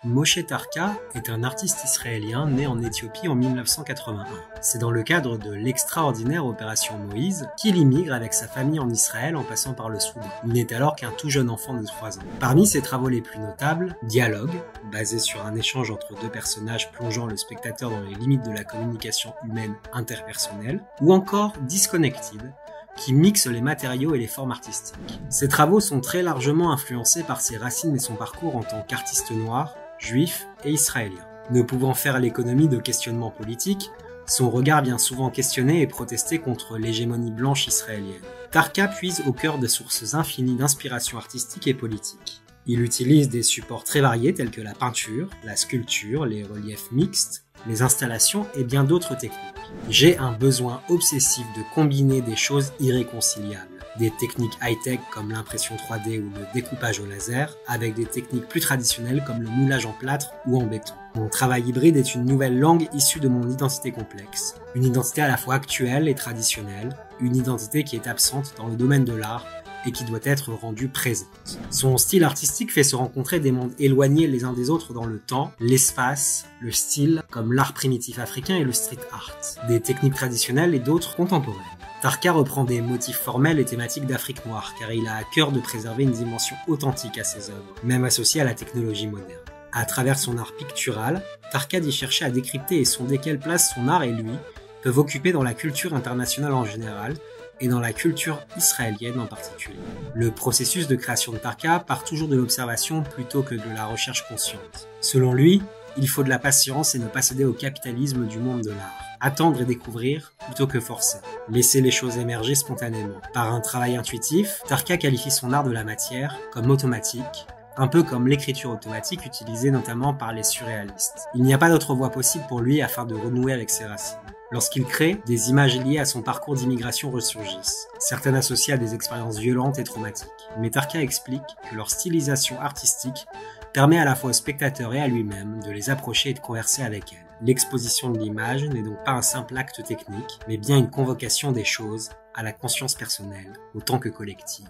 Moshe Tarka est un artiste israélien né en Éthiopie en 1981. C'est dans le cadre de l'extraordinaire opération Moïse qu'il immigre avec sa famille en Israël en passant par le Soudan. Il n'est alors qu'un tout jeune enfant de 3 ans. Parmi ses travaux les plus notables, Dialogue, basé sur un échange entre deux personnages plongeant le spectateur dans les limites de la communication humaine interpersonnelle, ou encore Disconnected, qui mixe les matériaux et les formes artistiques. Ses travaux sont très largement influencés par ses racines et son parcours en tant qu'artiste noir, juif et israélien. Ne pouvant faire l'économie de questionnements politiques, son regard vient souvent questionner et protester contre l'hégémonie blanche israélienne. Tarka puise au cœur de sources infinies d'inspiration artistique et politique. Il utilise des supports très variés tels que la peinture, la sculpture, les reliefs mixtes, les installations et bien d'autres techniques. J'ai un besoin obsessif de combiner des choses irréconciliables. Des techniques high-tech comme l'impression 3D ou le découpage au laser, avec des techniques plus traditionnelles comme le moulage en plâtre ou en béton. Mon travail hybride est une nouvelle langue issue de mon identité complexe. Une identité à la fois actuelle et traditionnelle, une identité qui est absente dans le domaine de l'art et qui doit être rendue présente. Son style artistique fait se rencontrer des mondes éloignés les uns des autres dans le temps, l'espace, le style, comme l'art primitif africain et le street art, des techniques traditionnelles et d'autres contemporaines. Tarka reprend des motifs formels et thématiques d'Afrique noire, car il a à cœur de préserver une dimension authentique à ses œuvres, même associée à la technologie moderne. À travers son art pictural, Tarka dit chercher à décrypter et sonder quelle place son art et lui peuvent occuper dans la culture internationale en général, et dans la culture israélienne en particulier. Le processus de création de Tarka part toujours de l'observation plutôt que de la recherche consciente. Selon lui, il faut de la patience et ne pas céder au capitalisme du monde de l'art. Attendre et découvrir plutôt que forcer. Laisser les choses émerger spontanément. Par un travail intuitif, Tarka qualifie son art de la matière comme automatique, un peu comme l'écriture automatique utilisée notamment par les surréalistes. Il n'y a pas d'autre voie possible pour lui afin de renouer avec ses racines. Lorsqu'il crée, des images liées à son parcours d'immigration ressurgissent, certaines associées à des expériences violentes et traumatiques. Mais Tarka explique que leur stylisation artistique permet à la fois au spectateur et à lui-même de les approcher et de converser avec elles. L'exposition de l'image n'est donc pas un simple acte technique, mais bien une convocation des choses à la conscience personnelle, autant que collective.